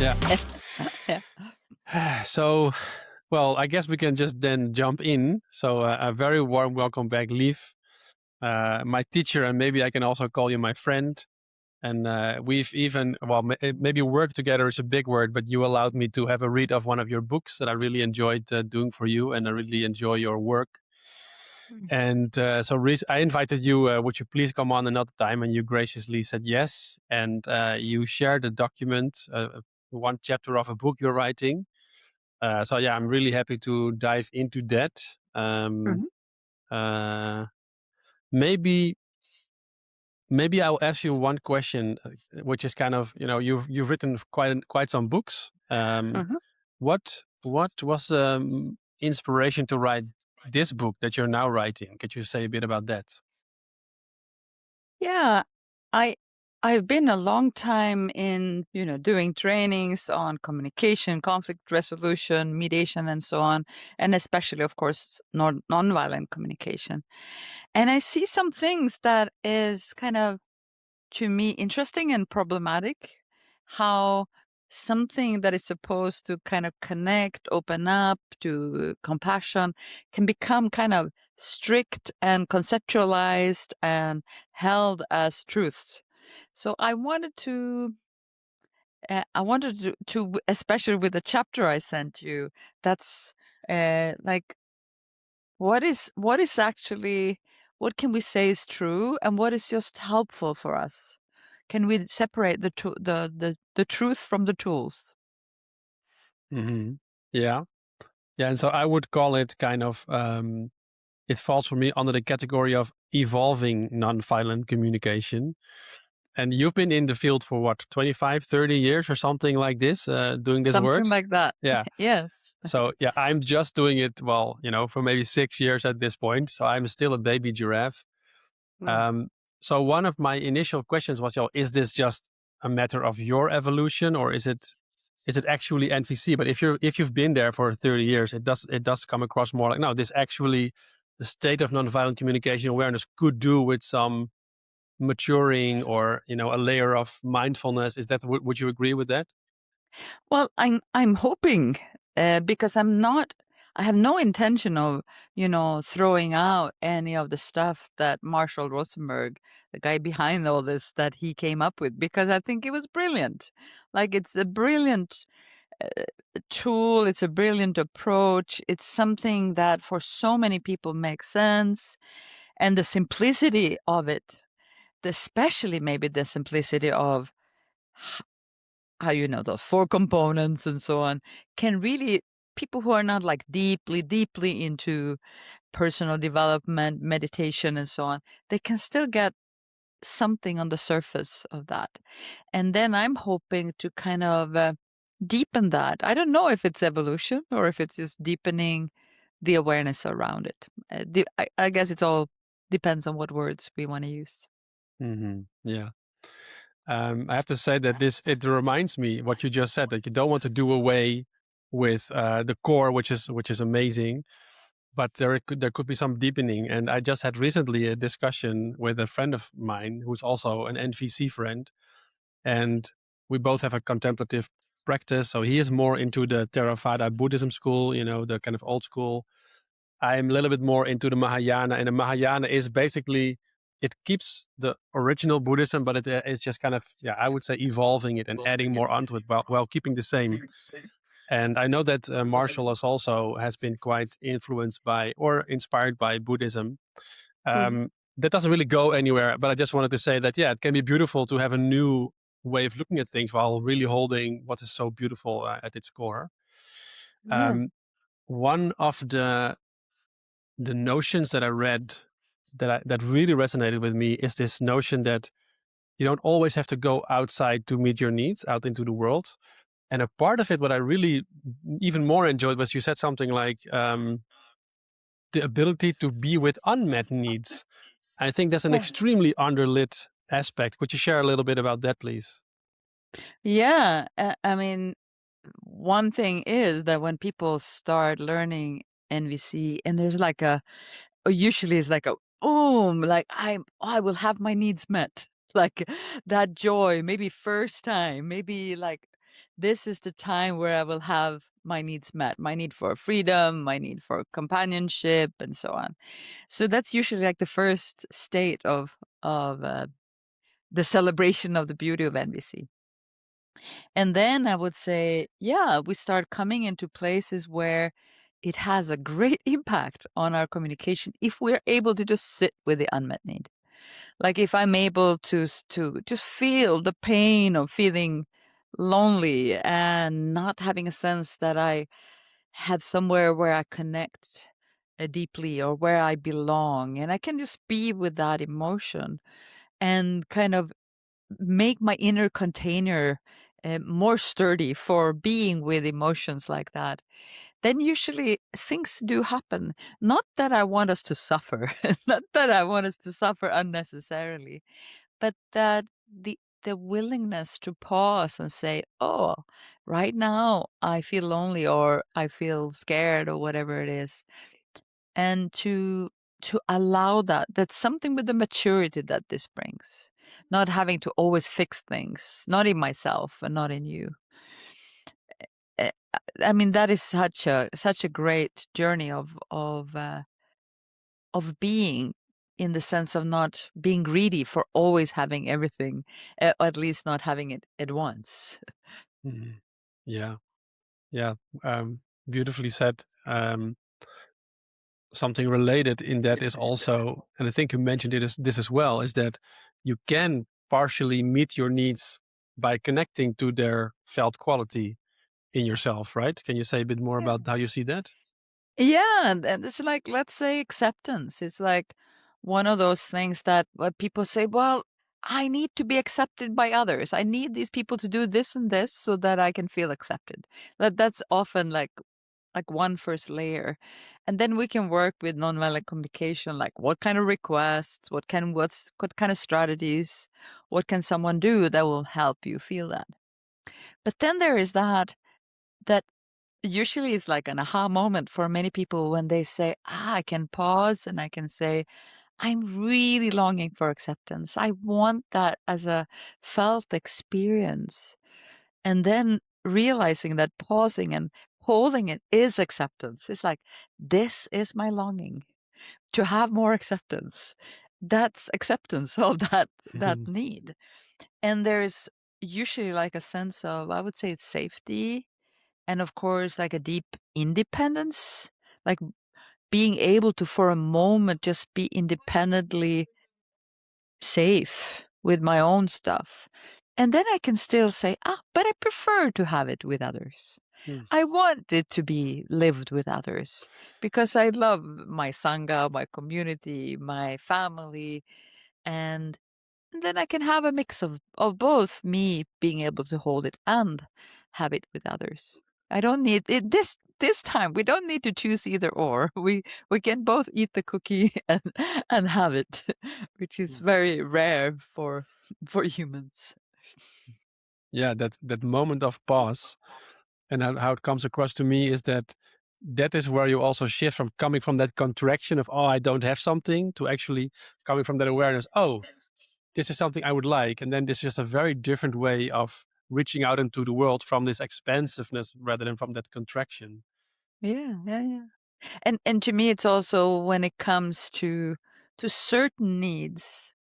Yeah. Yeah. So, well, I guess we can just then jump in. So a very warm welcome back, Liv, my teacher, and maybe I can also call you my friend. And we've even, well, maybe work together is a big word, but you allowed me to have a read of one of your books that I really enjoyed doing for you, and I really enjoy your work. And so I invited you, would you please come on another time? And you graciously said yes. And you shared a document, one chapter of a book you're writing. So yeah, I'm really happy to dive into that. Maybe I'll ask you one question, which is kind of, you've written quite some books. What was inspiration to write this book that you're now writing? Could you say a bit about that? Yeah, I've been a long time in, doing trainings on communication, conflict resolution, mediation, and so on, and especially, of course, nonviolent communication. And I see some things that is kind of, to me, interesting and problematic. How something that is supposed to kind of connect, open up to compassion can become kind of strict and conceptualized and held as truths. So I wanted to, especially with the chapter I sent you, that's like, what is actually, what can we say is true and what is just helpful for us? Can we separate the truth from the tools? Mm-hmm. Yeah. Yeah. And so I would call it kind of, it falls for me under the category of evolving nonviolent communication. And you've been in the field for what, 25, 30 years or something like this, doing this work? Something like that. Yeah. Yes. So yeah, I'm just doing it, well, for maybe 6 years at this point. So I'm still a baby giraffe. So one of my initial questions was, is this just a matter of your evolution, or is it actually NVC? But if you've been there for 30 years, it does come across more like, no, this actually, the state of nonviolent communication awareness could do with some maturing or a layer of mindfulness. Is that, would you agree with that? Well, I'm hoping, because I have no intention of, throwing out any of the stuff that Marshall Rosenberg, the guy behind all this, that he came up with, because I think it was brilliant. Like, it's a brilliant tool. It's a brilliant approach. It's something that for so many people makes sense. And the simplicity of it, especially maybe the simplicity of how, those 4 components and so on, can really, people who are not like deeply into personal development, meditation, and so on, they can still get something on the surface of that. And then I'm hoping to kind of deepen that. I don't know if it's evolution or if it's just deepening the awareness around it. I guess it all depends on what words we want to use. Mm-hmm. Yeah. I have to say that it reminds me what you just said, that you don't want to do away with the core, which is amazing, but there could be some deepening. And I just had recently a discussion with a friend of mine who's also an NVC friend, and we both have a contemplative practice. So he is more into the Theravada Buddhism school, the kind of old school. I'm a little bit more into the Mahayana, and the Mahayana is basically, it keeps the original Buddhism, but it's just kind of, I would say evolving it and adding more onto it while keeping the same. And I know that Marshall has been quite influenced by or inspired by Buddhism. That doesn't really go anywhere, but I just wanted to say that, it can be beautiful to have a new way of looking at things while really holding what is so beautiful at its core. One of the notions that I read that really resonated with me is this notion that you don't always have to go outside to meet your needs out into the world. And a part of it, what I really even more enjoyed, was you said something like the ability to be with unmet needs. I think that's an extremely underlit aspect. Could you share a little bit about that, please? Yeah. I mean, one thing is that when people start learning NVC, and there's like usually it's like a boom, like I will have my needs met, like that joy, maybe first time, maybe like This is the time where I will have my needs met, my need for freedom, my need for companionship, and so on. So that's usually like the first state of the celebration of the beauty of NVC. And then I would say, yeah, we start coming into places where it has a great impact on our communication if we're able to just sit with the unmet need. Like if I'm able to just feel the pain of feeling lonely and not having a sense that I have somewhere where I connect deeply or where I belong, and I can just be with that emotion and kind of make my inner container more sturdy for being with emotions like that, then usually things do happen. Not that I want us to suffer, not that I want us to suffer unnecessarily, but that the willingness to pause and say, oh, right now I feel lonely or I feel scared or whatever it is, and to allow that's something with the maturity that this brings, not having to always fix things, not in myself and not in you. I mean, that is such a great journey of being, in the sense of not being greedy for always having everything, or at least not having it at once. Mhm. Yeah, yeah, beautifully said. Something related in that is also, and I think you mentioned it as this as well, is that you can partially meet your needs by connecting to their felt quality in yourself, right? Can you say a bit more Yeah. about how you see that? Yeah, and it's like, let's say acceptance. It's like one of those things that people say, well, I need to be accepted by others. I need these people to do this and this so that I can feel accepted. That's often like one first layer. And then we can work with nonviolent communication, like what kind of requests, what kind of strategies, what can someone do that will help you feel that. But then there is that usually is like an aha moment for many people when they say, I can pause and I can say, I'm really longing for acceptance. I want that as a felt experience. And then realizing that pausing and holding it is acceptance. It's like, this is my longing to have more acceptance. That's acceptance of that need. And there's usually like a sense of, I would say, it's safety, and of course like a deep independence, like being able to for a moment just be independently safe with my own stuff. And then I can still say, but I prefer to have it with others. Mm. I want it to be lived with others because I love my sangha, my community, my family, and then I can have a mix of both, me being able to hold it and have it with others. I don't need it this time. We don't need to choose either or. We can both eat the cookie and have it, which is very rare for humans. Yeah, that moment of pause, and how it comes across to me is that is where you also shift from coming from that contraction of, oh, I don't have something, to actually coming from that awareness, oh, this is something I would like. And then this is just a very different way of reaching out into the world from this expansiveness rather than from that contraction. Yeah, yeah, yeah. And to me, it's also when it comes to certain needs,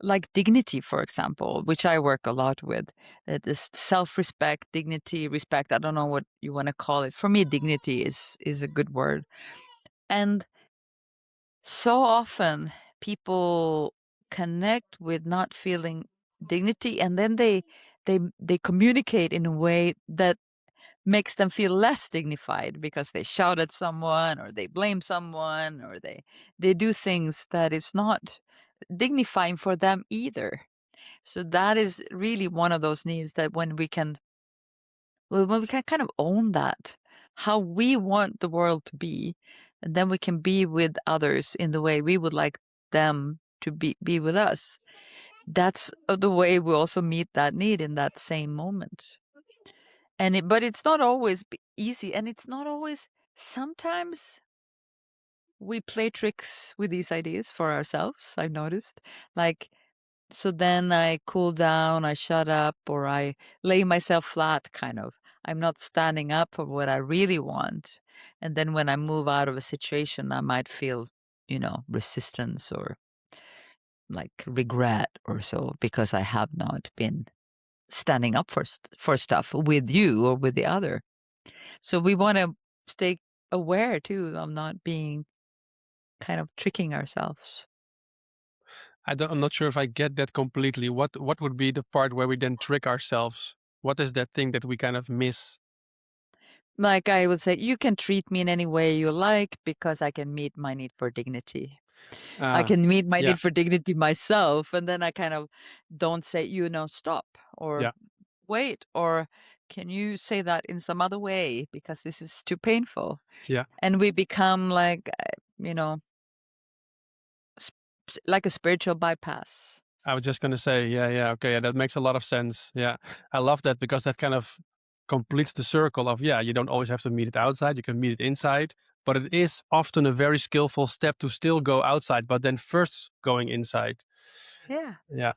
like dignity, for example, which I work a lot with. This self-respect, dignity, respect. I don't know what you want to call it. For me, dignity is a good word. And so often people connect with not feeling dignity, and then they communicate in a way that makes them feel less dignified because they shout at someone or they blame someone or they do things that is not dignifying for them either. So that is really one of those needs that when we can kind of own that, how we want the world to be, and then we can be with others in the way we would like them to be with us. That's the way we also meet that need in that same moment. But it's not always easy, and it's not always. Sometimes we play tricks with these ideas for ourselves. I've noticed, like So then I cool down, I shut up, or I lay myself flat, kind of. I'm not standing up for what I really want. And then when I move out of a situation, I might feel, resistance or like regret or so because I have not been standing up for stuff with you or with the other. So we want to stay aware too of not being kind of tricking ourselves. I'm not sure if I get that completely. What would be the part where we then trick ourselves? What is that thing that we kind of miss? Like I would say, you can treat me in any way you like because I can meet my need for dignity. I can meet my Yeah, need for dignity myself. And then I kind of don't say, stop or yeah, wait, or can you say that in some other way because this is too painful? yeah. And we become like, you know, like a spiritual bypass. I was just gonna say, yeah, okay, yeah, that makes a lot of sense. Yeah, I love that because that kind of completes the circle of you don't always have to meet it outside; you can meet it inside. But it is often a very skillful step to still go outside, but then first going inside. Yeah. Yeah,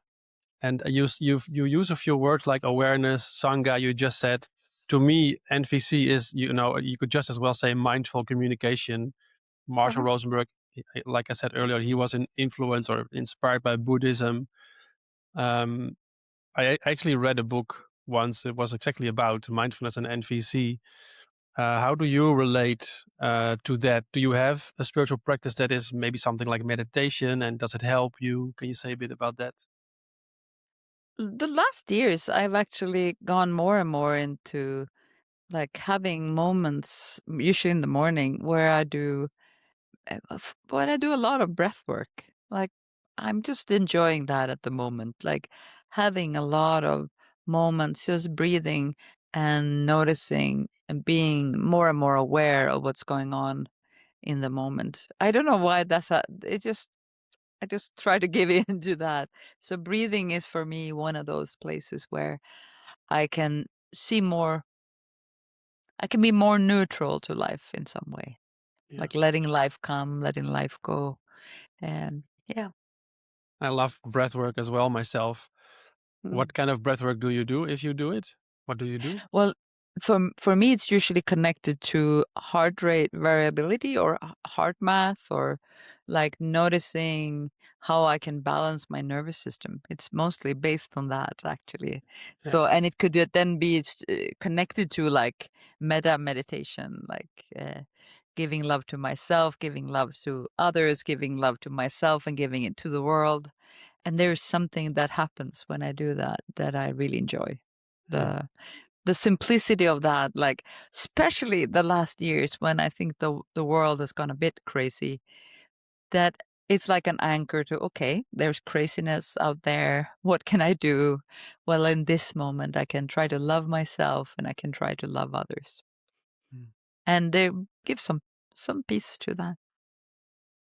and you use a few words like awareness, sangha. You just said. To me, NVC is you could just as well say mindful communication. Marshall Uh-huh. Rosenberg, like I said earlier, he was an influence or inspired by Buddhism. Um, I actually read a book once. It was exactly about mindfulness and NVC. How do you relate to that? Do you have a spiritual practice that is maybe something like meditation, and does it help you? Can you say a bit about that? The last years, I've actually gone more and more into like having moments, usually in the morning, where I do a lot of breath work. Like I'm just enjoying that at the moment. Like having a lot of moments just breathing and noticing and being more and more aware of what's going on in the moment. I don't know why I just try to give in to that. So breathing is for me one of those places where I can see more I can be more neutral to life in some way. Yeah, Like letting life come, letting life go. And yeah. I love breath work as well myself. Mm. What kind of breath work do you do if you do it? What do you do? Well, for me, it's usually connected to heart rate variability or heart math or like noticing how I can balance my nervous system. It's mostly based on that, actually. Yeah, So, and it could then be connected to like meta meditation, like giving love to myself, giving love to others, giving love to myself, and giving it to the world. And there's something that happens when I do that I really enjoy. yeah, The simplicity of that, like especially the last years when I think the world has gone a bit crazy, that it's like an anchor to, okay, there's craziness out there. What can I do? Well, in this moment, I can try to love myself and I can try to love others. mm. And they give some peace to that.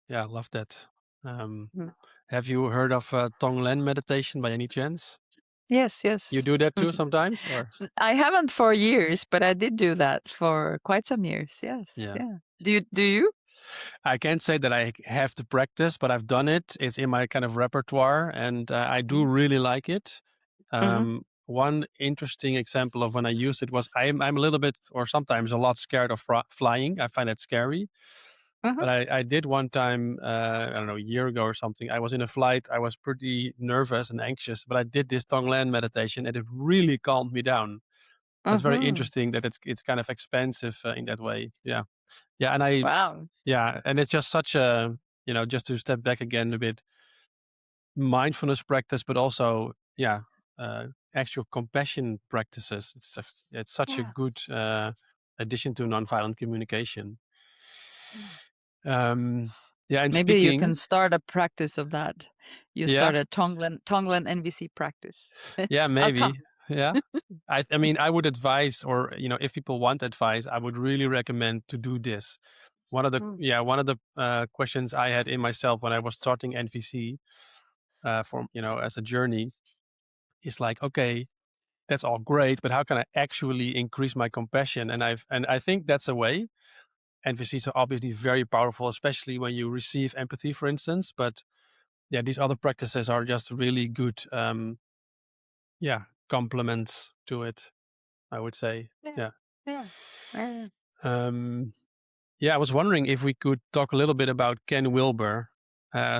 Yeah. I love that. Um, Mm. have you heard of Tonglen meditation by any chance? Yes, You yes. do that too sometimes, or I haven't for years, but I did do that for quite some years. Yes, yeah? yeah. Do you? I can't say that I have to practice, but I've done it. It's in my kind of repertoire, and I do really like it. Mm-hmm. One interesting example of when I used it was I'm a little bit, or sometimes a lot, scared of flying. I find that scary. Mm-hmm. But I did one time, I don't know, a year ago or something. I was in a flight. I was pretty nervous and anxious, but I did this Tonglen meditation, and it really calmed me down. So it's very Mm-hmm. interesting that it's kind of expansive in that way. Yeah, yeah, and Wow. it's just such a just to step back again a bit, mindfulness practice, but also actual compassion practices. It's such a Yeah. good addition to nonviolent communication. Mm. Um, yeah, and Maybe you speaking, can start a practice of that. You yeah, start a Tonglen NVC practice. yeah, I'll come. maybe, yeah. I mean, I would advise, or if people want advice, I would really recommend to do this. Mm. One of the questions I had in myself when I was starting NVC for as a journey is like, okay, that's all great, but how can I actually increase my compassion? And I think that's a way. NVCs are obviously very powerful, especially when you receive empathy, for instance. But yeah, these other practices are just really good, complements to it, I would say. Yeah. I was wondering if we could talk a little bit about Ken Wilber.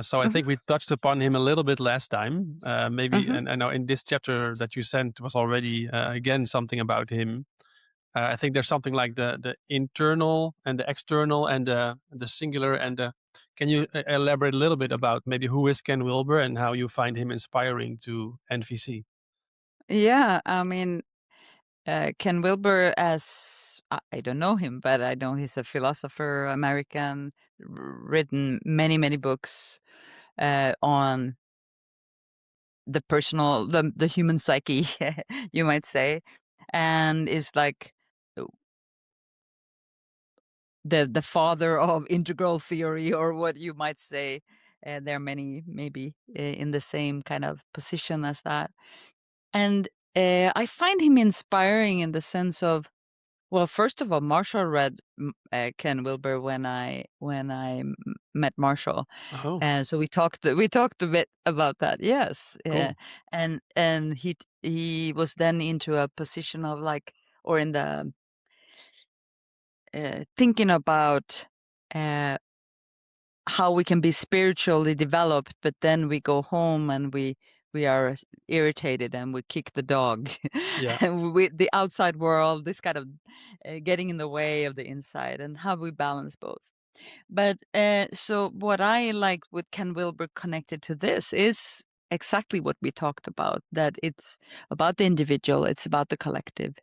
So I think we touched upon him a little bit last time. Maybe, and I know in this chapter that you sent was already again something about him. I think there's something like the internal and the external and the singular and the. Can you elaborate a little bit about maybe who is Ken Wilber and how you find him inspiring to NVC? Yeah, I mean, Ken Wilber, as I don't know him, but I know he's a philosopher, American, written many, many books on the personal, the human psyche, you might say, and is like the father of integral theory, or what you might say. There are many maybe in the same kind of position as that. And I find him inspiring in the sense of, well, first of all, Marshall read Ken Wilber when I met Marshall, Oh, and so we talked a bit about that. Yes, cool. and he was then into a position of like, or in the thinking about how we can be spiritually developed, but then we go home and we are irritated and we kick the dog. Yeah. And the outside world, this kind of getting in the way of the inside, and how we balance both. But so what I like with Ken Wilber connected to this is exactly what we talked about, that it's about the individual, it's about the collective.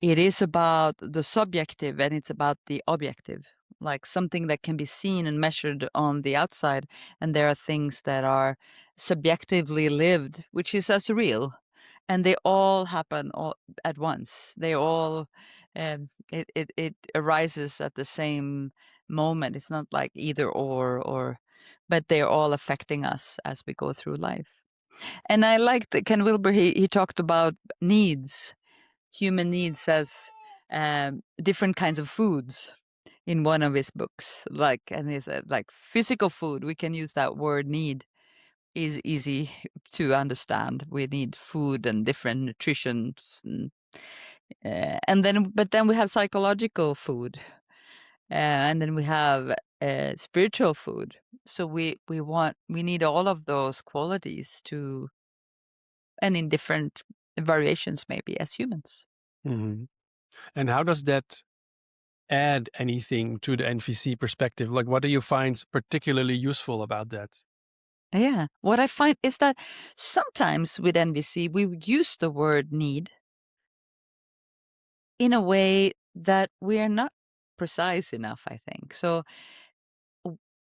It is about the subjective and it's about the objective, like something that can be seen and measured on the outside. And there are things that are subjectively lived, which is as real. And they all happen all at once. They all, it arises at the same moment. It's not like either or, but they're all affecting us as we go through life. And I liked Ken Wilber, he talked about needs, human needs, as different kinds of foods in one of his books. Like, and he said, like physical food, we can use that word need, is easy to understand. We need food and different nutritions, and then, but then we have psychological food, and then we have spiritual food. So we need all of those qualities to, and in different variations maybe as humans. Hmm. And how does that add anything to the NVC perspective? Like, what do you find particularly useful about that? Yeah. What I find is that sometimes with NVC, we use the word need in a way that we are not precise enough, I think. So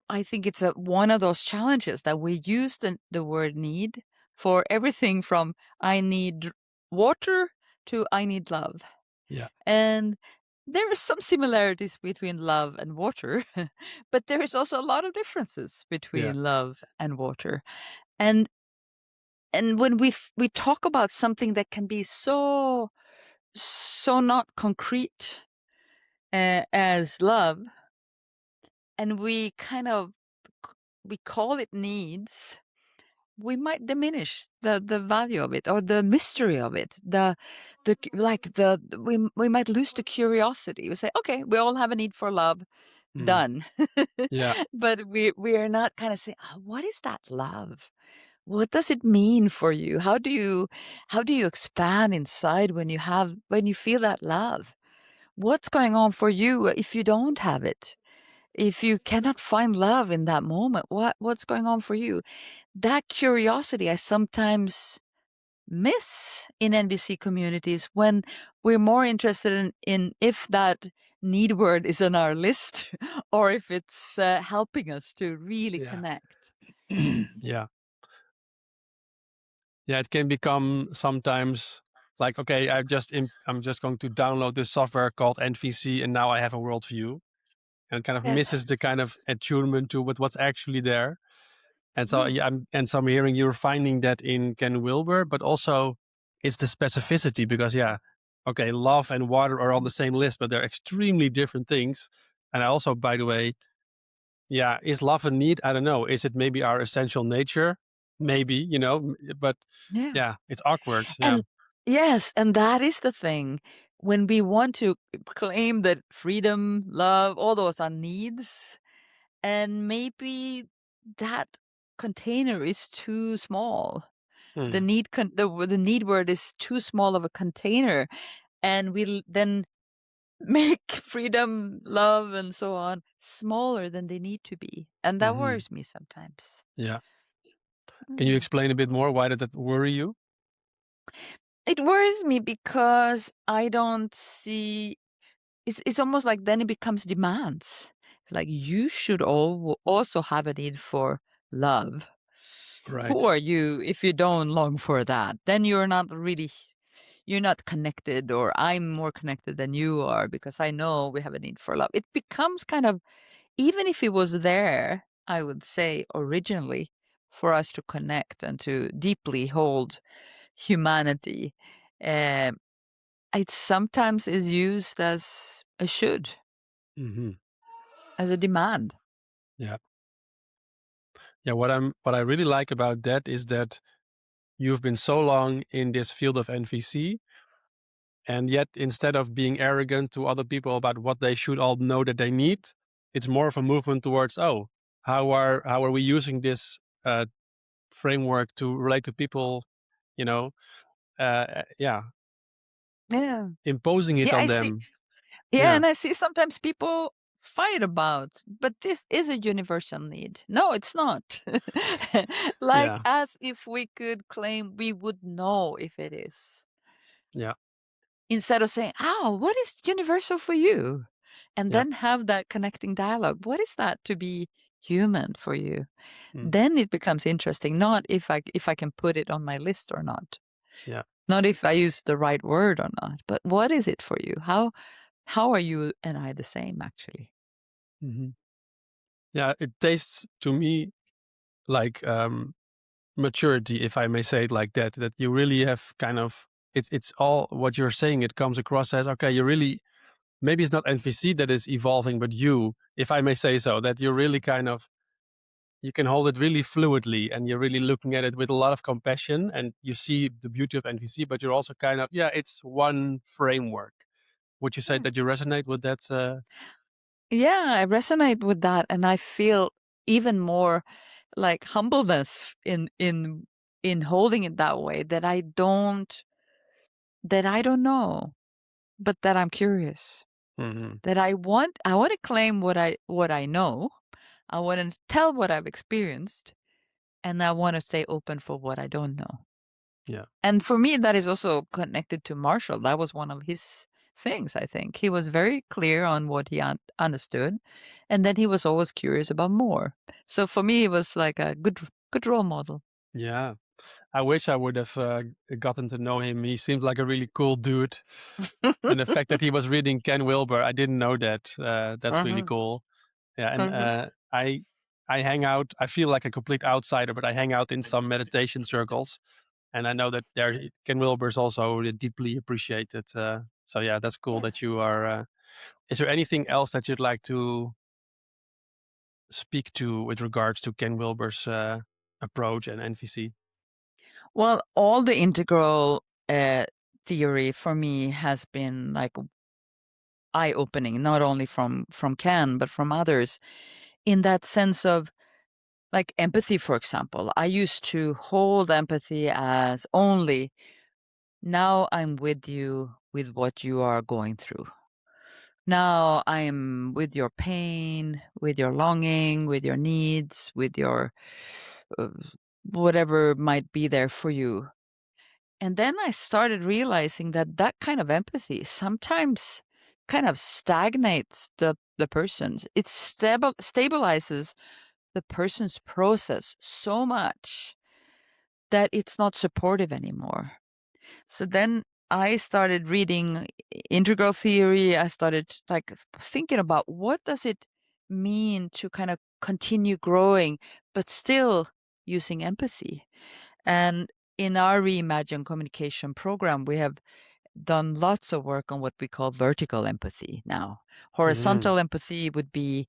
I think it's one of those challenges that we use the word need for everything from I need water to I need love. Yeah. And there are some similarities between love and water, but there is also a lot of differences Yeah. between love and water. And when we talk about something that can be so not concrete as love, and we kind of we call it needs, we might diminish the value of it or the mystery of it. We might lose the curiosity. We say, okay, we all have a need for love, Mm. done. Yeah. But we are not kind of saying, oh, what is that love? What does it mean for you? How do you expand inside when you feel that love? What's going on for you if you don't have it? If you cannot find love in that moment, what's going on for you? That curiosity I sometimes miss in NVC communities when we're more interested in if that need word is on our list or if it's helping us to really Yeah. connect. Yeah. Yeah. It can become sometimes like, okay, I'm just going to download this software called NVC, and now I have a worldview, and kind of Yeah. misses the kind of attunement to what's actually there. And so, yeah, I'm hearing you're finding that in Ken Wilber, but also it's the specificity because, yeah, okay, love and water are on the same list, but they're extremely different things. And I also, by the way, yeah, is love a need? I don't know. Is it maybe our essential nature? Maybe, but Yeah. yeah, it's awkward. Yeah. And yes, and that is the thing. When we want to claim that freedom, love, all those are needs, and maybe that container is too small. The Hmm. need the need word is too small of a container, and we then make freedom, love, and so on smaller than they need to be, and that Hmm. worries me sometimes. Yeah. Can you Mm. explain a bit more? Why did that worry you? It worries me because I don't see. It's almost like then it becomes demands. It's like you should also have a need for love. Who Right. are you if you don't long for that? Then you're not connected, or I'm more connected than you are because I know we have a need for love. It becomes kind of, even if it was there, I would say originally, for us to connect and to deeply hold humanity, uh, it sometimes is used as a should, Hmm. as a demand. Yeah. Yeah. What I really like about that is that you've been so long in this field of NVC, and yet instead of being arrogant to other people about what they should all know that they need, it's more of a movement towards, oh, how are we using this framework to relate to people, you know, yeah, Yeah. imposing it Yeah, on I see. them. Yeah, Yeah. and I see sometimes people fight about, but this is a universal need. No, it's not. Like Yeah. as if we could claim we would know if it is. Yeah. Instead of saying, "Oh, what is universal for you?" And Yeah. then have that connecting dialogue. What is that to be human for you? Mm. Then it becomes interesting, not if I can put it on my list or not. Yeah. Not if I use the right word or not, but what is it for you? How are you and I the same, actually? Hmm. Yeah. It tastes to me like maturity, if I may say it like that. That you really have kind of it's all what you're saying. It comes across as, okay, you really, maybe it's not NVC that is evolving, but you, if I may say so, that you're really kind of, you can hold it really fluidly, and you're really looking at it with a lot of compassion, and you see the beauty of NVC, but you're also kind of, yeah, it's one framework. Would you say Yeah. that you resonate with that? Yeah, I resonate with that, and I feel even more like humbleness in holding it that way, that I don't know, but that I'm curious. Hmm. That I want to claim what I know. I want to tell what I've experienced, and I want to stay open for what I don't know. Yeah. And for me, that is also connected to Marshall. That was one of his things, I think. He was very clear on what he understood, and then he was always curious about more. So for me, it was like a good role model. Yeah. I wish I would have gotten to know him. He seems like a really cool dude. And the fact that he was reading Ken Wilber, I didn't know that. That's really Mhm, cool. Yeah, and mhm. I hang out. I feel like a complete outsider, but I hang out in some meditation circles, and I know that there Ken Wilber is also deeply appreciated. So yeah, that's cool Yeah. that you are. Is there anything else that you'd like to speak to with regards to Ken Wilber's approach and NVC? Well, all the integral theory for me has been like eye-opening, not only from Ken, but from others, in that sense of like empathy, for example. I used to hold empathy as only now I'm with you with what you are going through. Now I'm with your pain, with your longing, with your needs, with your uh, whatever might be there for you. And then I started realizing that that kind of empathy sometimes kind of stagnates the person. It stabilizes the person's process so much that it's not supportive anymore. So then I started reading integral theory. I started like thinking about what does it mean to kind of continue growing, but still using empathy. And in our Reimagine communication program, we have done lots of work on what we call vertical empathy now. Hmm. Horizontal empathy would be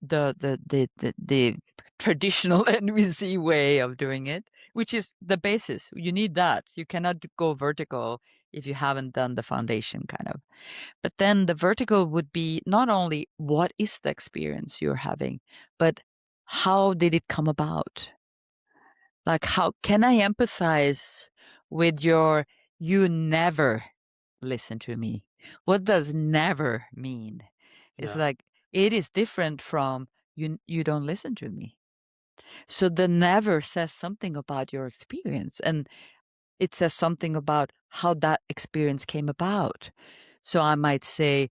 the traditional NVC way of doing it, which is the basis. You need that. You cannot go vertical if you haven't done the foundation, kind of. But then the vertical would be not only what is the experience you're having, but how did it come about? Like, how can I empathize with your "you never listen to me"? What does never mean? It's like, it is different from you don't listen to me. So the never says something about your experience, and it says something about how that experience came about. So I might say,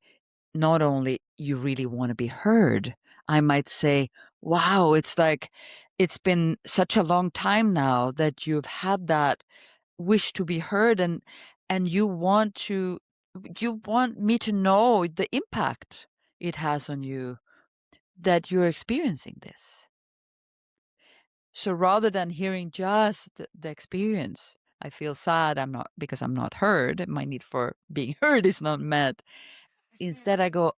not only you really want to be heard, I might say, wow, it's like it's been such a long time now that you've had that wish to be heard, and you want me to know the impact it has on you, that you're experiencing this. So rather than hearing just the experience, I feel sad because I'm not heard. My need for being heard is not met. Instead, I go,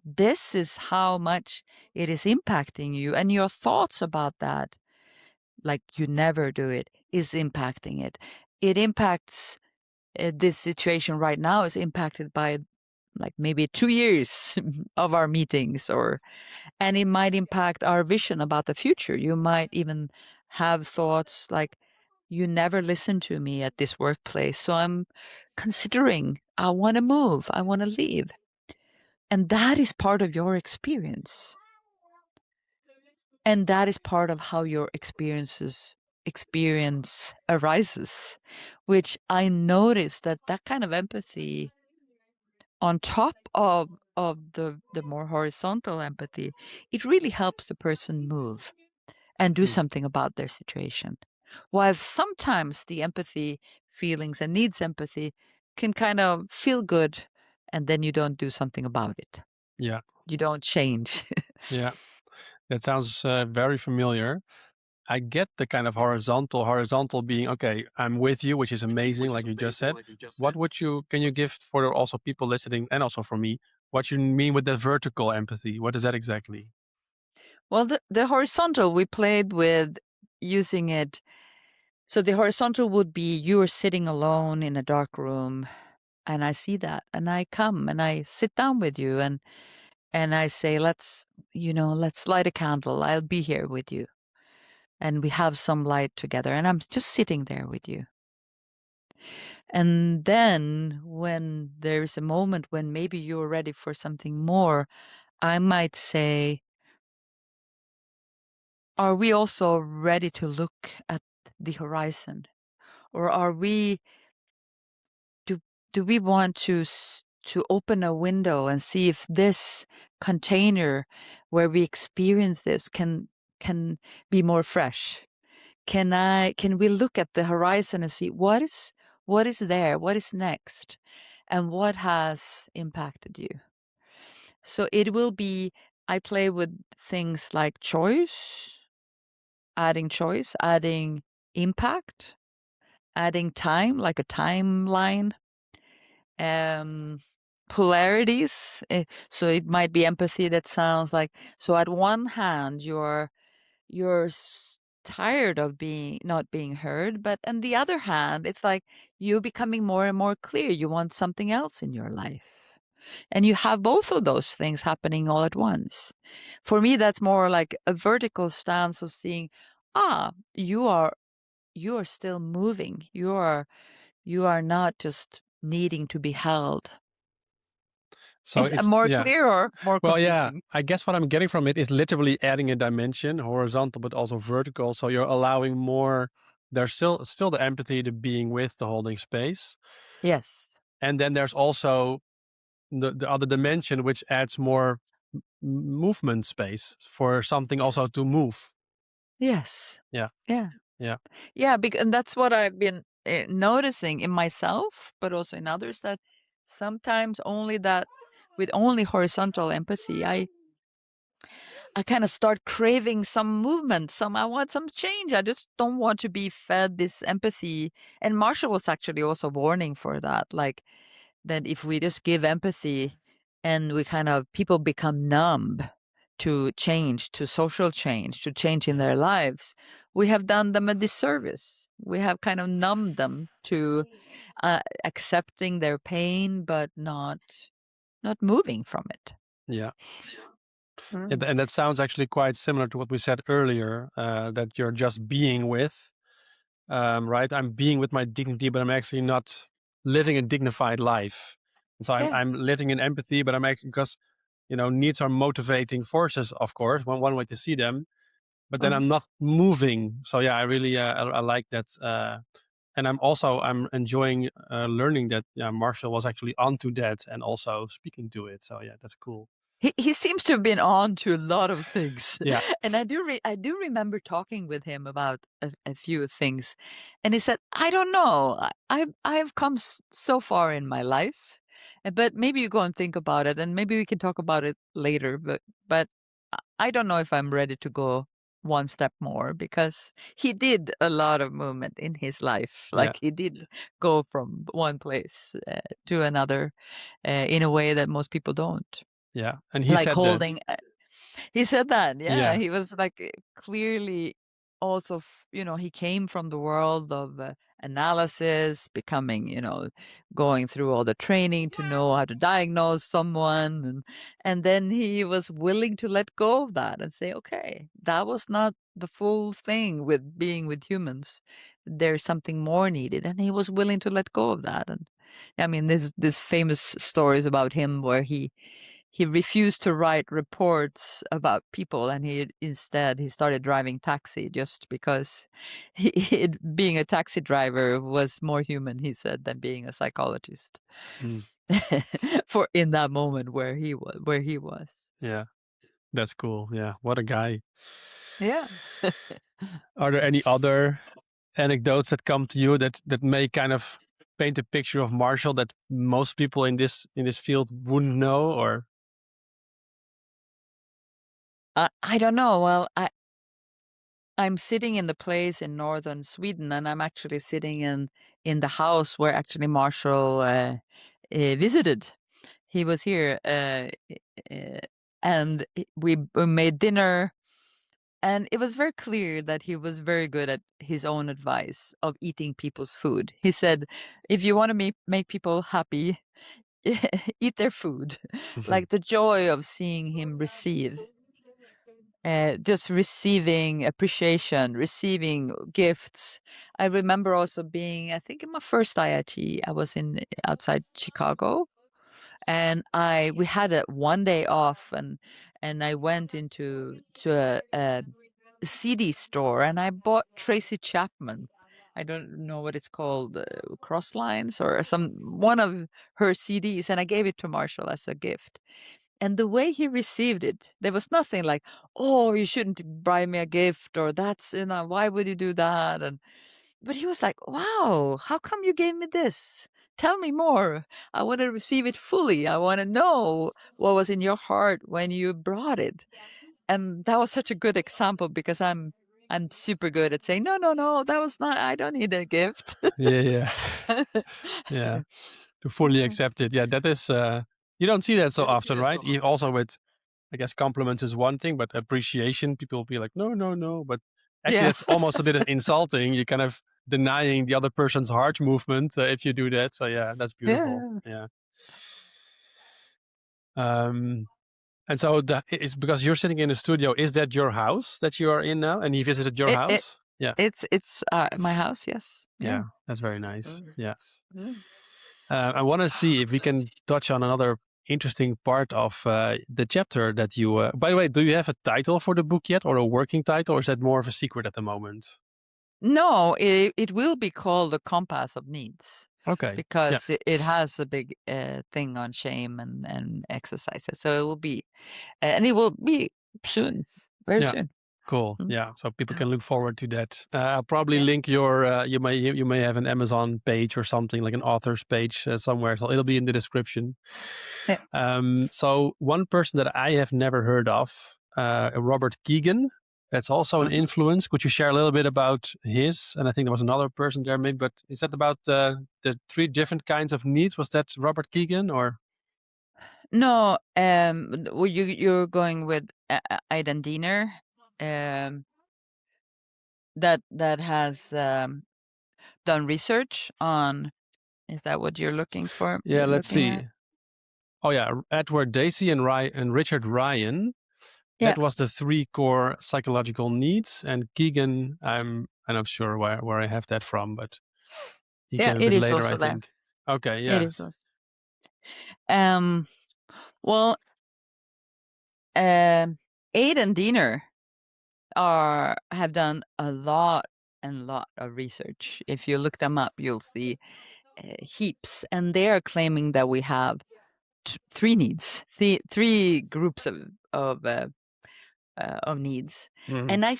this is how much it is impacting you, and your thoughts about that, like you never do it, is impacting it. It impacts this situation right now is impacted by like maybe 2 years of our meetings, and it might impact our vision about the future. You might even have thoughts like, you never listen to me at this workplace, so I'm considering, I want to move, I want to leave. And that is part of your experience. And that is part of how your experience arises, which I noticed that kind of empathy, on top of the more horizontal empathy, it really helps the person move and do something about their situation. While sometimes the empathy feelings and needs empathy can kind of feel good, and then you don't do something about it. Yeah. You don't change. Yeah. That sounds very familiar. I get the kind of horizontal being, okay, I'm with you, which is amazing, like you just said. Can you give for also people listening and also for me, what you mean with the vertical empathy? What is that exactly? Well, the horizontal, we played with using it. So the horizontal would be, you are sitting alone in a dark room, and I see that, and I come and I sit down with you, and I say, let's light a candle. I'll be here with you. And we have some light together, and I'm just sitting there with you. And then when there's a moment when maybe you're ready for something more, I might say, are we also ready to look at the horizon? Or do we want to open a window and see if this container where we experience this can be more fresh? Can we look at the horizon and see what is there, what is next, and what has impacted you? So it will be, I play with things like choice, adding impact, adding time, like a timeline, polarities. So it might be empathy that sounds like, so at one hand, you're tired of not being heard, but on the other hand, it's like you're becoming more and more clear. You want something else in your life. And you have both of those things happening all at once. For me, that's more like a vertical stance of seeing, you are still moving. You are not just needing to be held. So Is it's more yeah. clear or more Well, confusing? yeah, I guess what I'm getting from it is literally adding a dimension, horizontal, but also vertical. So you're allowing more, there's still the empathy, the being with, the holding space. Yes. And then there's also the other dimension, which adds more movement space for something also to move. Yes. Yeah. Yeah. Yeah. Yeah, and that's what I've been noticing in myself, but also in others, that sometimes only that with only horizontal empathy, I kind of start craving some movement. I want some change. I just don't want to be fed this empathy. And Marshall was actually also warning for that, like that if we just give empathy and we kind of, people become numb to change, to social change, to change in their lives, we have done them a disservice. We have kind of numbed them to accepting their pain, but not moving from it. Yeah. And that sounds actually quite similar to what we said earlier, that you're just being with, right? I'm being with my dignity, but I'm actually not living a dignified life. And so I'm living in empathy, but I'm actually, because, needs are motivating forces, of course, one way to see them, but then I'm not moving. So yeah, I really, I like that. And I'm enjoying learning that Marshall was actually onto that and also speaking to it. So yeah, that's cool. He seems to have been on to a lot of things. Yeah. And I do remember talking with him about a few things. And he said, I don't know. I have come so far in my life, but maybe you go and think about it and maybe we can talk about it later. But I don't know if I'm ready to go one step more, because he did a lot of movement in his life. Like he did go from one place to another in a way that most people don't. Yeah, and he Like said holding, that. he said that, Yeah. he was like clearly also, he came from the world of analysis, becoming, going through all the training to know how to diagnose someone. And then he was willing to let go of that and say, okay, that was not the full thing with being with humans. There's something more needed. And he was willing to let go of that. And I mean, there's this famous stories about him where he refused to write reports about people, and he started driving taxi just because being a taxi driver was more human, he said, than being a psychologist. For in that moment where he was. Yeah, that's cool. Yeah, what a guy. Yeah. Are there any other anecdotes that come to you that may kind of paint a picture of Marshall that most people in this field wouldn't know? Or I don't know. Well, I'm sitting in the place in northern Sweden, and I'm actually sitting in the house where actually Marshall visited. He was here, and we made dinner, and it was very clear that he was very good at his own advice of eating people's food. He said, if you want to make people happy, eat their food. Like the joy of seeing him receive. Just receiving appreciation, receiving gifts. I remember also being, I think in my first IIT, I was outside Chicago, and we had a one day off, and I went to a CD store, and I bought Tracy Chapman. I don't know what it's called, Crosslines or one of her CDs, and I gave it to Marshall as a gift. And the way he received it, there was nothing like, oh, you shouldn't buy me a gift, or that's, why would you do that? But he was like, wow, how come you gave me this? Tell me more. I want to receive it fully. I want to know what was in your heart when you brought it. And that was such a good example, because I'm super good at saying, no, that was not, I don't need a gift. yeah. To fully accept it. Yeah, that is, you don't see that so often, right? Also with, I guess, compliments is one thing, but appreciation, people will be like, no. But actually, it's almost a bit insulting. You're kind of denying the other person's heart movement if you do that. So yeah, that's beautiful. Yeah. And so it's because you're sitting in a studio. Is that your house that you are in now? And he visited your house? Yeah. It's my house, yes. Yeah, that's very nice. Yeah. I want to see if we can touch on another interesting part of the chapter that you... by the way, do you have a title for the book yet, or a working title, or is that more of a secret at the moment? No, it will be called The Compass of Needs. Okay. Because it has a big thing on shame and exercises. So it will be, and it will be soon, very soon. Cool. Yeah. So people can look forward to that. I'll probably link your, you may have an Amazon page or something, like an author's page somewhere. So it'll be in the description. Yeah. So one person that I have never heard of, Robert Keegan, that's also an influence. Could you share a little bit about his? And I think there was another person there maybe, but is that about the three different kinds of needs? Was that Robert Keegan or? No, you're going with Aidan Diener, that has done research on. Is that what you're looking for? Yeah, let's Looking see. at? Oh yeah, Edward Dacey and Richard Ryan. Yeah, That was the 3 core psychological needs. And Keegan, I'm not sure where I have that from, but he yeah, came a it bit is later, I also there. think. Okay, It yeah. is also. Well, Aidan Diener have done a lot of research. If you look them up, you'll see heaps, and they are claiming that we have 3 needs, three groups of needs. Mhm. And I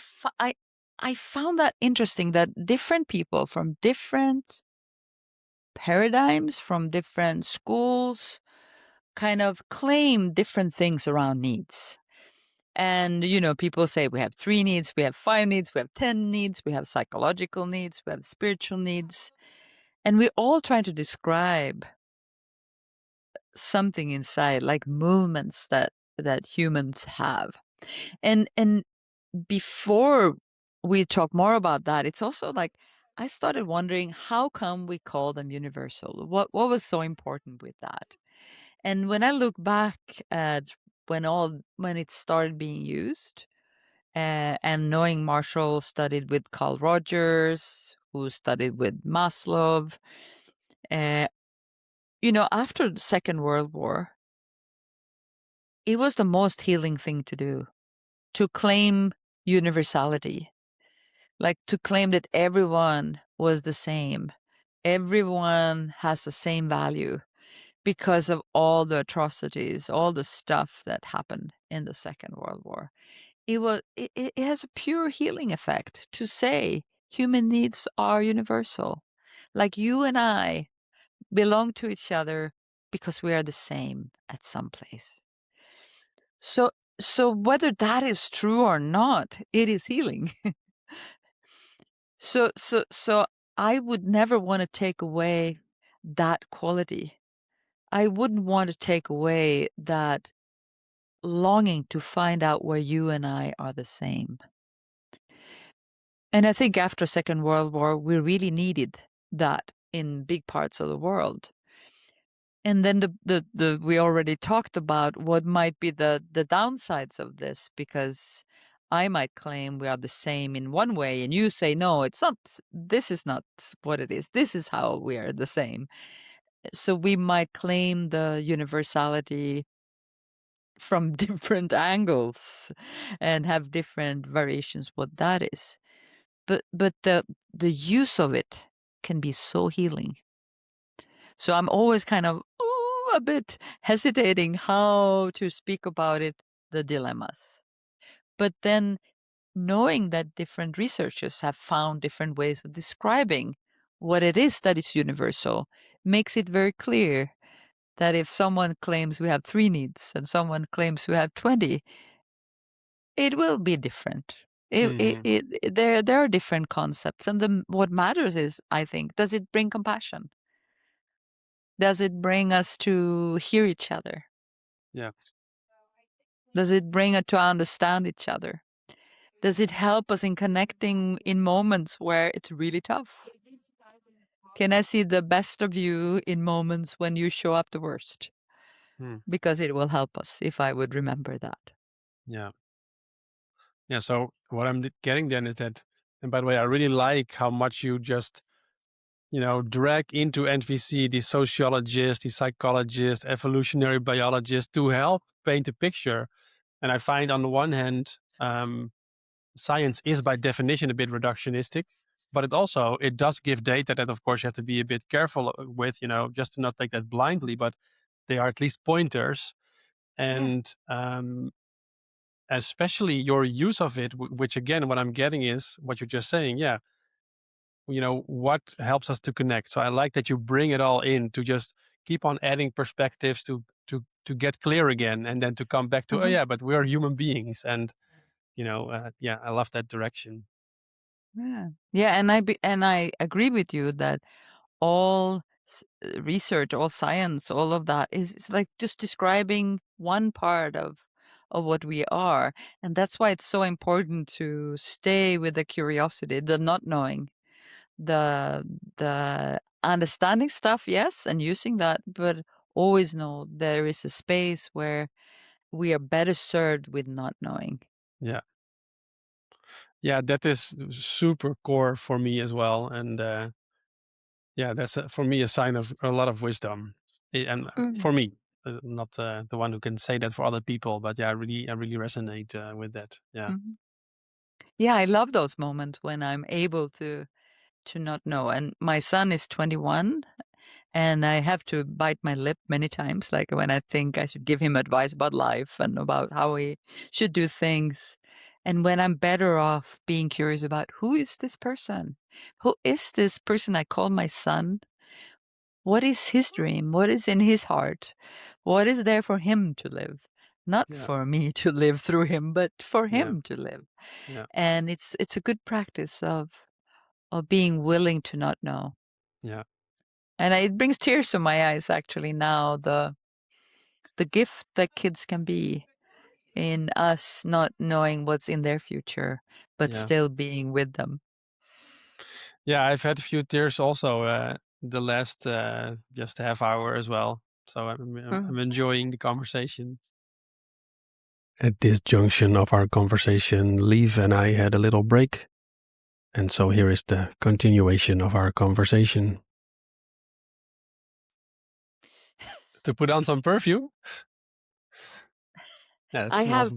found that interesting that different people from different paradigms, from different schools, kind of claim different things around needs. And, people say we have 3 needs, we have 5 needs, we have 10 needs, we have psychological needs, we have spiritual needs. And we're all trying to describe something inside, like movements that humans have. And before we talk more about that, it's also like I started wondering, how come we call them universal? What was so important with that? And when I look back at when it started being used, and knowing Marshall studied with Carl Rogers, who studied with Maslow, after the Second World War, it was the most healing thing to do, to claim universality, like to claim that everyone was the same. Everyone has the same value because of all the atrocities, all the stuff that happened in the Second World War. It has a pure healing effect to say human needs are universal. Like you and I belong to each other because we are the same at some place. So whether that is true or not, it is healing. So I would never want to take away that quality. I wouldn't want to take away that longing to find out where you and I are the same. And I think after Second World War, we really needed that in big parts of the world. And then the we already talked about what might be the downsides of this, because I might claim we are the same in one way, and you say, no, it's not. This is not what it is. This is how we are the same. So we might claim the universality from different angles and have different variations what that is. But the use of it can be so healing. So I'm always kind of a bit hesitating how to speak about it, the dilemmas. But then knowing that different researchers have found different ways of describing what it is that is universal makes it very clear that if someone claims we have 3 needs and someone claims we have 20, it will be different. Mhm. There are different concepts, and what matters is, I think, does it bring compassion? Does it bring us to hear each other? Yeah. Does it bring us to understand each other? Does it help us in connecting in moments where it's really tough? Can I see the best of you in moments when you show up the worst? Hmm. Because it will help us if I would remember that. Yeah. Yeah. So what I'm getting then is that, and by the way, I really like how much you just, drag into NVC the sociologist, the psychologist, evolutionary biologist to help paint a picture. And I find on the one hand, science is by definition a bit reductionistic, but it does give data that of course you have to be a bit careful with, just to not take that blindly, but they are at least pointers. And especially your use of it, which again, what I'm getting is what you're just saying. Yeah. What helps us to connect. So I like that you bring it all in to just keep on adding perspectives to get clear again, and then to come back to, oh yeah, but we are human beings. And, yeah, I love that direction. Yeah. Yeah, and I agree with you that all research, all science, all of that is like just describing one part of what we are. And that's why it's so important to stay with the curiosity, the not knowing, the understanding stuff, yes, and using that, but always know there is a space where we are better served with not knowing. Yeah. Yeah, that is super core for me as well. And yeah, that's for me a sign of a lot of wisdom. And for me, not the one who can say that for other people, but yeah, I really resonate with that. Yeah. Mhm. Yeah, I love those moments when I'm able to not know. And my son is 21, and I have to bite my lip many times, like when I think I should give him advice about life and about how he should do things. And when I'm better off being curious about who is this person? Who is this person I call my son? What is his dream? What is in his heart? What is there for him to live? Not Yeah. for me to live through him, but for Yeah. him to live. Yeah. And it's a good practice of being willing to not know. Yeah. And it brings tears to my eyes actually now, the gift that kids can be in us not knowing what's in their future, but Yeah. still being with them. Yeah, I've had a few tears also the last just half hour as well. So I'm enjoying the conversation. At this junction of our conversation, Liv and I had a little break. And so here is the continuation of our conversation. To put on some perfume? Yeah, it smells.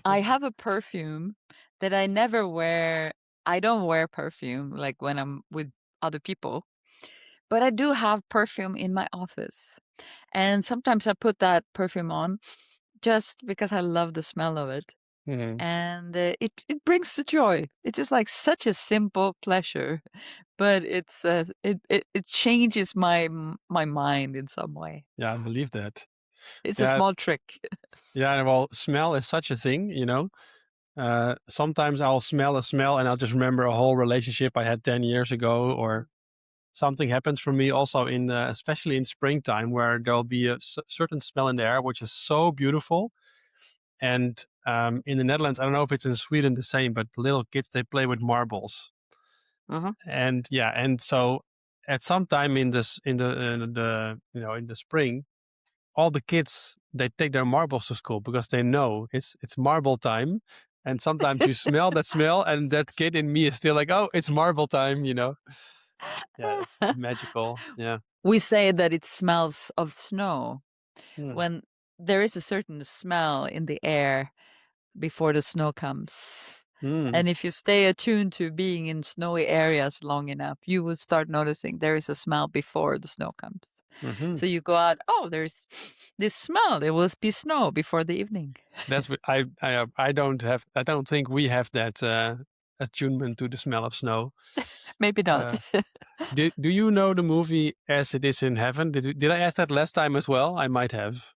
I have a perfume that I never wear. I don't wear perfume like when I'm with other people, but I do have perfume in my office. And sometimes I put that perfume on just because I love the smell of it. Mhm. And it brings the joy. It's just like such a simple pleasure, but it changes my mind in some way. Yeah, I believe that. It's a Yeah, small trick. yeah. Well, smell is such a thing, you know. Sometimes I'll smell a smell and I'll just remember a whole relationship I had 10 years ago, or something happens for me also in, especially in springtime, where there'll be a certain smell in the air which is so beautiful. And in the Netherlands, I don't know if it's in Sweden the same, but the little kids, they play with marbles. And yeah, and so at some time in this in the you know, in the spring, all the kids, they take their marbles to school because they know it's marble time. And sometimes you smell that smell, and that kid in me is still like, oh, it's marble time, you know. Yeah, it's magical. Yeah. We say that it smells of snow Hmm. when there is a certain smell in the air before the snow comes. Hmm. And if you stay attuned to being in snowy areas long enough, you will start noticing there is a smell before the snow comes. Mhm. So you go out, oh, there's this smell. There will be snow before the evening. That's what I don't think we have that attunement to the smell of snow. Maybe not. Do you know the movie As It Is in Heaven? Did I ask that last time as well? I might have.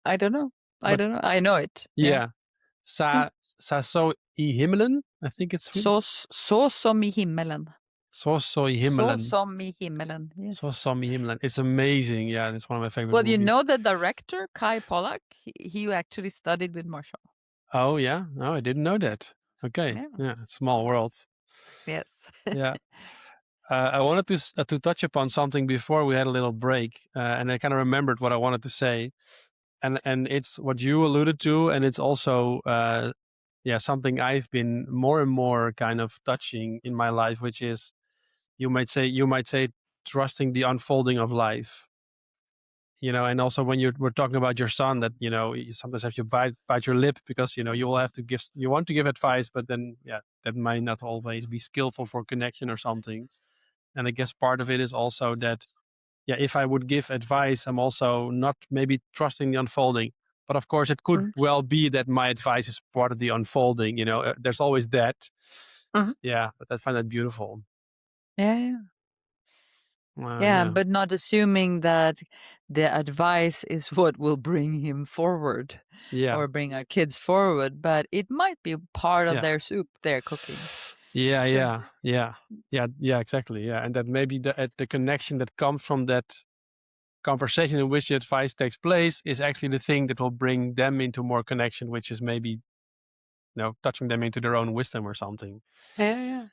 I don't know. I But don't know. I know it. yeah, Mm. Sa so i himmelen. I think it's Sweden. Så som i himmelen. Så i Så himmelen. som i himmelen. Yes. Så som i himmelen. It's amazing. Yeah, it's one of my favorite Well, movies. you know the director, Kai Pollak, he actually studied with Marshall. Oh yeah? Oh, I didn't know that. Okay. Yeah, small world. Yes. Yeah. I wanted to touch upon something before we had a little break, and I kind of remembered what I wanted to say, and it's what you alluded to, and it's also yeah, something I've been more and more kind of touching in my life, which is you might say trusting the unfolding of life. You know, and also when we're talking about your son, that you know you sometimes have to bite your lip because you know you will have to you want to give advice, but then yeah, that might not always be skillful for connection or something. And I guess part of it is also that, yeah, if I would give advice, I'm also not maybe trusting the unfolding. But of course, it could well be that my advice is part of the unfolding. You know, there's always that. Yeah, but I find that beautiful. Yeah. Yeah, but not assuming that the advice is what will bring him forward Yeah. or bring our kids forward, but it might be part of their soup they're cooking. Yeah, exactly. Yeah, and that maybe the connection that comes from that conversation in which the advice takes place is actually the thing that will bring them into more connection, which is maybe touching them into their own wisdom or something. Yeah.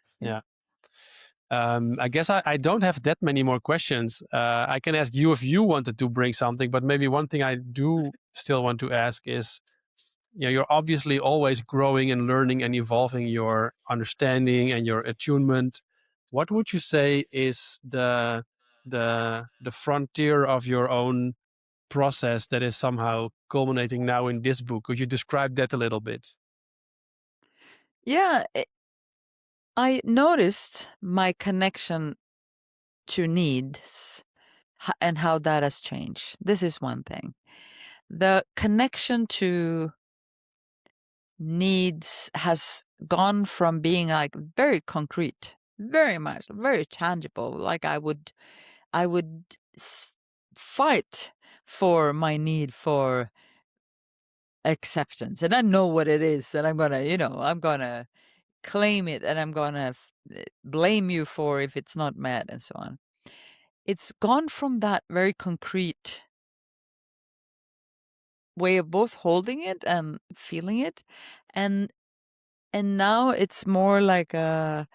I guess I don't have that many more questions. I can ask you if you wanted to bring something, but maybe one thing I do still want to ask is, you're obviously always growing and learning and evolving your understanding and your attunement. What would you say is the frontier of your own process that is somehow culminating now in this book? Could you describe that a little bit? Yeah, I noticed my connection to needs and how that has changed. This is one thing. The connection to needs has gone from being like very concrete, very much, very tangible. Like I would fight for my need for acceptance, and I know what it is, and I'm gonna claim it, and I'm gonna blame you for if it's not met, and so on. It's gone from that very concrete way of both holding it and feeling it, and now it's more like a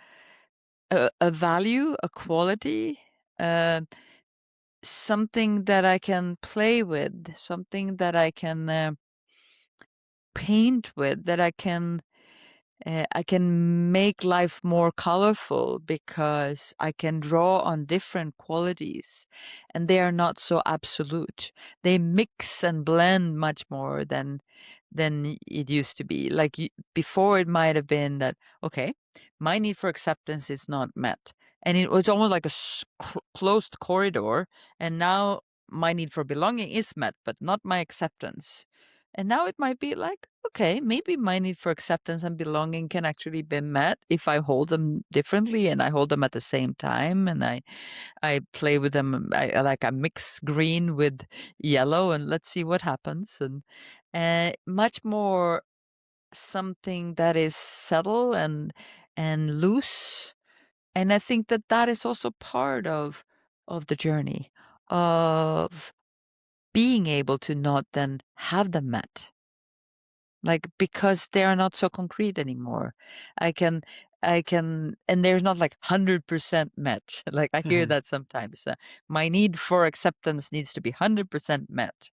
value, a quality, something that I can play with, something that I can paint with, that I can make life more colorful because I can draw on different qualities, and they are not so absolute. They mix and blend much more than it used to be. Like before, it might have been that, okay, my need for acceptance is not met, and it was almost like a closed corridor. And now my need for belonging is met, but not my acceptance. And now it might be like, okay, maybe my need for acceptance and belonging can actually be met if I hold them differently and I hold them at the same time, and I play with them. I mix green with yellow, and let's see what happens. And much more something that is subtle and loose. And I think that is also part of the journey of being able to not then have them met. Like, because they are not so concrete anymore. I can, and there's not like 100% met. Like I hear that sometimes. My need for acceptance needs to be 100% met,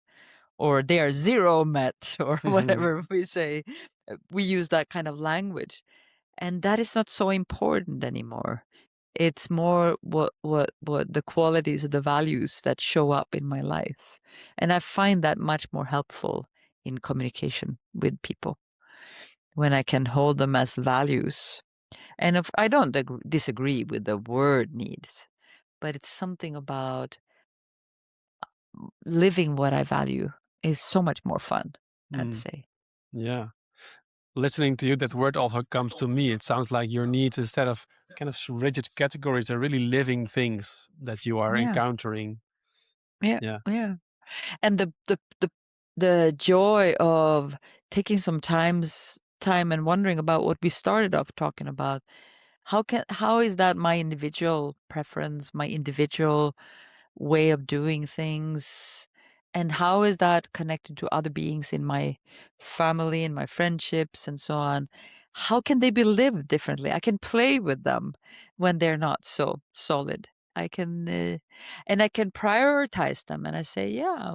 or they are zero met, or whatever we say. We use that kind of language, and that is not so important anymore. It's more what the qualities of the values that show up in my life, and I find that much more helpful in communication with people when I can hold them as values. And if I don't disagree with the word needs, but it's something about living what I value is so much more fun, I'd say. Yeah. Listening to you, that word also comes to me. It sounds like your needs, instead of kind of rigid categories, are really living things that you are encountering. Yeah. And the joy of taking some time and wondering about what we started off talking about. How is that my individual preference, my individual way of doing things, and how is that connected to other beings in my family and my friendships and so on? How can they be lived differently? I can play with them when they're not so solid. I can and I can prioritize them, and I say, yeah,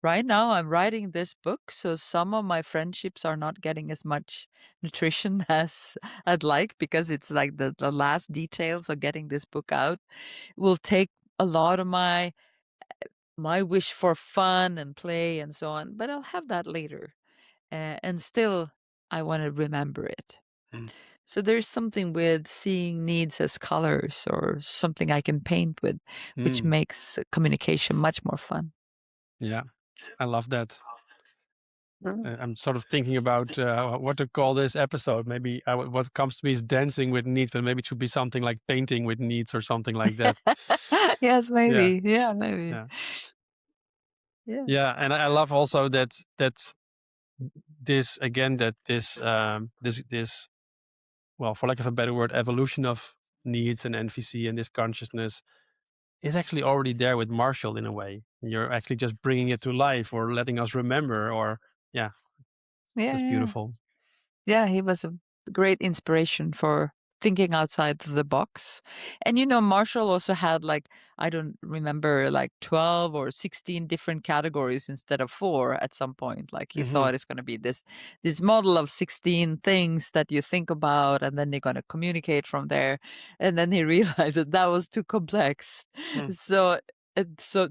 right now I'm writing this book, so some of my friendships are not getting as much nutrition as I'd like, because it's like the last details of getting this book out will take a lot of my wish for fun and play and so on, but I'll have that later. And still, I want to remember it. So there's something with seeing needs as colors or something I can paint with, which makes communication much more fun. Yeah, I love that. I'm sort of thinking about what to call this episode. Maybe what comes to me is dancing with needs, but maybe it should be something like painting with needs or something like that. Yes, maybe. Yeah, maybe. Yeah, and I love also that this again, that this well, for lack of a better word, evolution of needs and NVC and this consciousness is actually already there with Marshall in a way. You're actually just bringing it to life or letting us remember, or yeah, Yeah, that's yeah. beautiful. Yeah, he was a great inspiration for thinking outside the box. And Marshall also had I don't remember 12 or 16 different categories instead of 4 at some point. Like he Mm-hmm. thought it's going to be this model of 16 things that you think about and then you're going to communicate from there. And then he realized that was too complex. Mm. So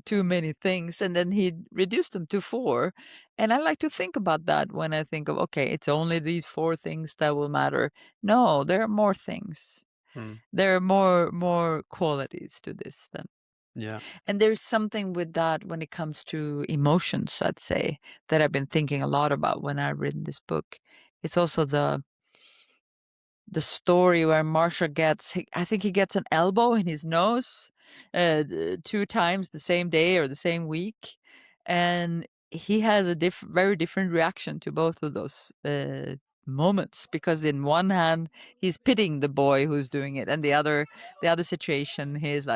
too many things, and then he reduced them to 4. And I like to think about that when I think of, okay, it's only these 4 things that will matter. No, there are more things. Mm. There are more qualities to this than. Yeah. And there's something with that when it comes to emotions, I'd say, that I've been thinking a lot about when I've written this book. It's also the story where Marshall I think he gets an elbow in his nose 2 times the same day or the same week. And he has a very different reaction to both of those moments, because in one hand he's pitying the boy who's doing it, and the other situation he's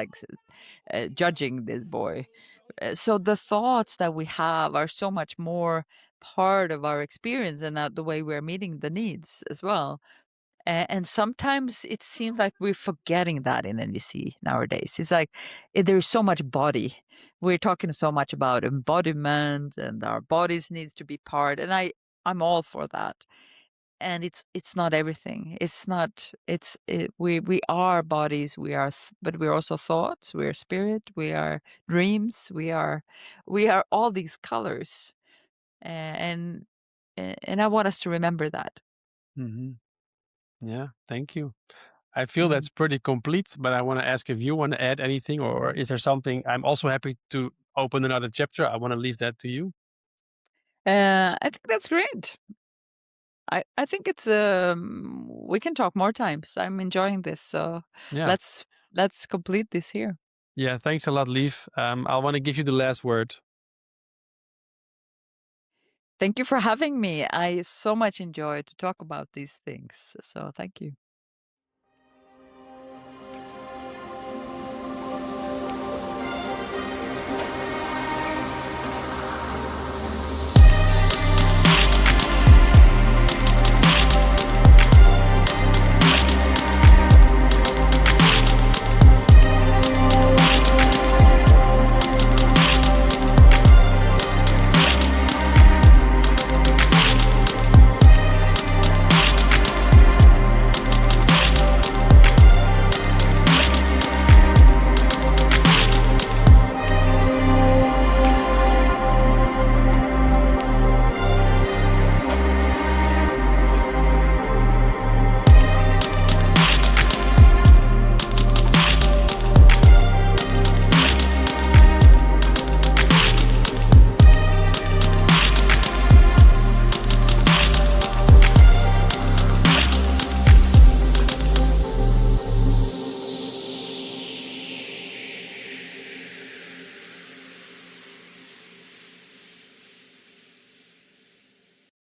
judging this boy. So the thoughts that we have are so much more part of our experience and the way we're meeting the needs as well. And sometimes it seems like we're forgetting that in NVC nowadays. It's like there's so much body. We're talking so much about embodiment and our bodies needs to be part. And I'm all for that. And it's not everything. It's not. We are bodies. But we're also thoughts. We're spirit. We are dreams. We are all these colors. And I want us to remember that. Mm-hmm. Yeah. Thank you. I feel Mm. that's pretty complete, but I want to ask if you want to add anything, or is there something? I'm also happy to open another chapter. I want to leave that to you. I think that's great. I think it's we can talk more times. I'm enjoying this, so Yeah. let's complete this here. Yeah. Thanks a lot, Liv. I want to give you the last word. Thank you for having me. I so much enjoy to talk about these things. So thank you.